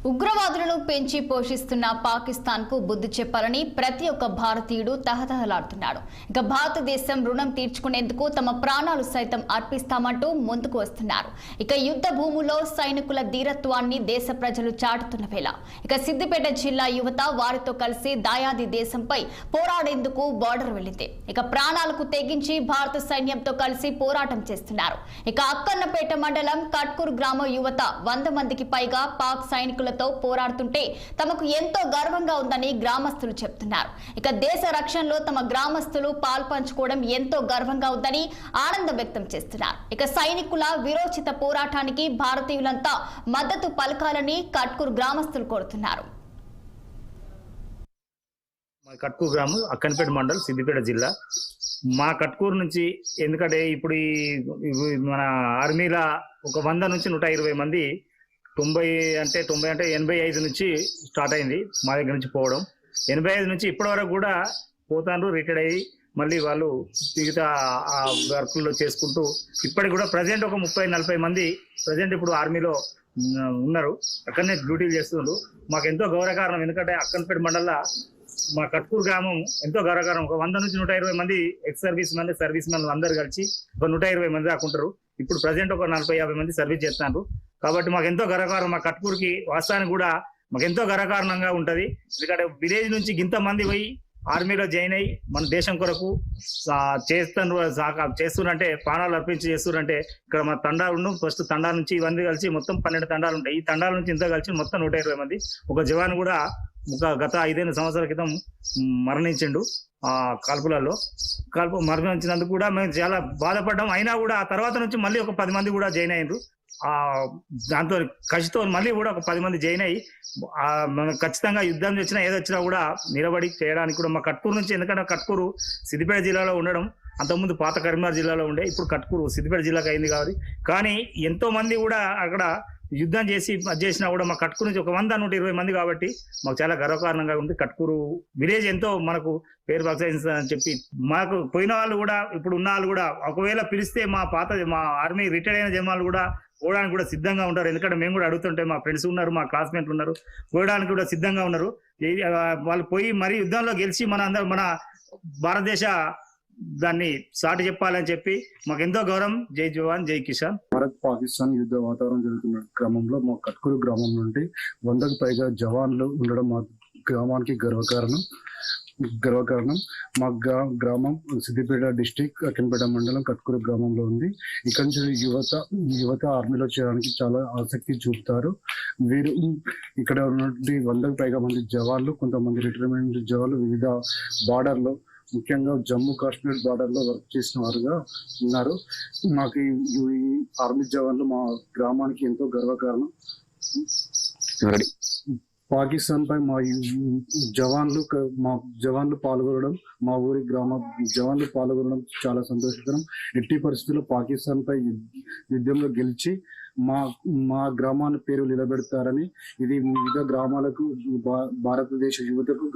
ఉగ్రవాదులను పెంచి పోషిస్తున్న పాకిస్తాన్ కు బుద్ధి చెప్పాలని ప్రతి ఒక్క భారతీయుడు తహతహలాడుతున్నాడు. ఇక భారతదేశం రుణం తీర్చుకునేందుకు తమ ప్రాణాలు సైతం అర్పిస్తామంటూ ముందుకు వస్తున్నారు. ఇక యుద్ధ భూముల్లో సైనికుల ధీరత్వాన్ని దేశ ప్రజలు చాటుతున్న వేళ ఇక సిద్దిపేట జిల్లా యువత వారితో కలిసి దాయాది దేశంపై పోరాడేందుకు బోర్డర్ వెళ్లింది. ఇక ప్రాణాలకు తెగించి భారత సైన్యంతో కలిసి పోరాటం చేస్తున్నారు. ఇక అక్కన్నపేట మండలం కట్కూర్ గ్రామ యువత 100 మందికి పైగా పాక్ సైనికుల పోరాడుతుంటే తమకు ఎంతో గర్వంగా ఉందని గ్రామస్తులు చెప్తున్నారు. ఇక దేశ రక్షణలో తమ గ్రామస్తులు పాల్పంచుకోవడం ఎంతో గర్వంగా ఉందని ఆనందం వ్యక్తం చేస్తున్నారు. ఇక సైనికుల విరోచిత పోరాటానికి భారతీయులంతా మద్దతు పలకాలని కట్కూర్ గ్రామస్తులు కోరుతున్నారు. కట్కూర్ గ్రామం అక్కన్పేట మండల్ సిద్దిపేట జిల్లా. మా కట్కూరు నుంచి ఎందుకంటే ఇప్పుడు మన ఆర్మీల ఒక 100 నుంచి 120 మంది 90 అంటే 85 నుంచి స్టార్ట్ అయింది మా దగ్గర నుంచి పోవడం. 85 నుంచి ఇప్పటి వరకు కూడా పోతాను, రిటైర్డ్ అయ్యి మళ్ళీ వాళ్ళు మిగతా వర్కుల్లో చేసుకుంటూ ఇప్పటికి కూడా ప్రజెంట్ ఒక 30-40 మంది ప్రజెంట్ ఇప్పుడు ఆర్మీలో ఉన్నారు, అక్కడనే డ్యూటీలు చేస్తున్నారు. మాకు ఎంతో గౌరవకారణం. ఎందుకంటే అక్కన్పేట మండలంలో మా కట్కూరు గ్రామం ఎంతో గౌరవకారణం. ఒక 100 నుంచి 120 మంది ఎక్స్ సర్వీస్ మెన్ అందరు కలిసి ఒక 120 మంది దాకా ఉంటారు. ఇప్పుడు ప్రజెంట్ ఒక 40-50 మంది సర్వీస్ చేస్తున్నారు. కాబట్టి మాకు ఎంతో గర్వకారణం. మా కట్కూరుకి వాస్తవానికి కూడా మాకు ఎంతో గర్వకారణంగా ఉంటది. ఎందుకంటే విలేజ్ నుంచి ఇంత మంది పోయి ఆర్మీలో జాయిన్ అయ్యి మన దేశం కొరకు చేస్తున్నంటే ప్రాణాలు అర్పించి చేస్తున్నంటే ఇక్కడ మా తండాలు ఫస్ట్ తండా నుంచి ఇవన్నీ కలిసి మొత్తం 12 తండాలు ఉంటాయి. ఈ తండాల నుంచి ఇంత కలిసి మొత్తం 120 మంది. ఒక జవాన్ కూడా గత 5 సంవత్సరాల క్రితం మరణించిండు ఆ కాల్పులలో. మరణించినందుకు కూడా మేము చాలా బాధపడ్డాం. అయినా కూడా ఆ తర్వాత నుంచి మళ్ళీ ఒక 10 మంది కూడా జాయిన్ అయ్యారు. దాంతో కసితో మళ్ళీ కూడా ఒక 10 మంది జాయిన్ అయ్యి మనం ఖచ్చితంగా యుద్ధం వచ్చినా ఏదొచ్చినా కూడా నిలబడి చేయడానికి కూడా మా కట్కూరు నుంచి, ఎందుకంటే కట్కూరు సిద్దిపేట జిల్లాలో ఉండడం, అంతకుముందు పాత కరీంనగర్ జిల్లాలో ఉండే, ఇప్పుడు కట్కూరు సిద్దిపేట జిల్లాకు అయింది కాబట్టి. కానీ ఎంతో మంది కూడా అక్కడ యుద్ధం చేసి చేసినా కూడా మా కట్కూరు నుంచి ఒక 100-120 మంది కాబట్టి మాకు చాలా గర్వకారణంగా ఉంది. కట్కూరు విలేజ్ ఎంతో మనకు పేరు ప్రఖ్యాతించింది అని చెప్పి మాకు పోయిన వాళ్ళు కూడా ఇప్పుడు ఉన్న వాళ్ళు కూడా ఒకవేళ పిలిస్తే మా ఆర్మీ రిటైర్డ్ అయిన జవాన్లు కూడా పోవడానికి కూడా సిద్ధంగా ఉంటారు. ఎందుకంటే మేము కూడా అడుగుతుంటే మా ఫ్రెండ్స్ ఉన్నారు, మా క్లాస్మేట్లు ఉన్నారు, పోయడానికి కూడా సిద్ధంగా ఉన్నారు. వాళ్ళు పోయి మరీ యుద్ధంలో గెలిచి మన భారతదేశ దాన్ని సాటి చెప్పాలని చెప్పి మాకు ఎంతో గౌరవం. జై జవాన్ జై కిసాన్. భారత్ పాకిస్తాన్ యుద్ధ వాతావరణం జరుగుతున్న క్రమంలో మా కట్కూరు గ్రామం నుండి 100కు పైగా జవాన్లు ఉండడం మా గ్రామానికి గర్వకారణం. మా గ్రామం సిద్దిపేట డిస్టిక్ అక్కన్పేట మండలం కట్కూరు గ్రామంలో ఉంది. ఇక్కడ నుంచి యువత ఆర్మీలో చేయడానికి చాలా ఆసక్తి చూపుతారు. వీరు ఇక్కడ ఉన్నటువంటి 100కు పైగా మంది జవాన్లు, కొంతమంది రిటైర్మెంట్ జవాన్లు వివిధ బార్డర్లో, ముఖ్యంగా జమ్మూ కాశ్మీర్ బార్డర్ లో వర్క్ చేసిన వారుగా ఉన్నారు. మాకు ఈ ఆర్మీ జవాన్లు మా గ్రామానికి ఎంతో గర్వకారణం. పాకిస్తాన్ పై మా జవాన్లు పాల్గొనడం, మా ఊరి గ్రామ జవాన్లు పాల్గొనడం చాలా సంతోషకరం. ఎట్టి పరిస్థితుల్లో పాకిస్తాన్ పై యుద్ధంలో గెలిచి మా గ్రామాన్ని పేరు నిలబెడతారని ఇది వివిధ గ్రామాలకు భారతదేశ యువతకు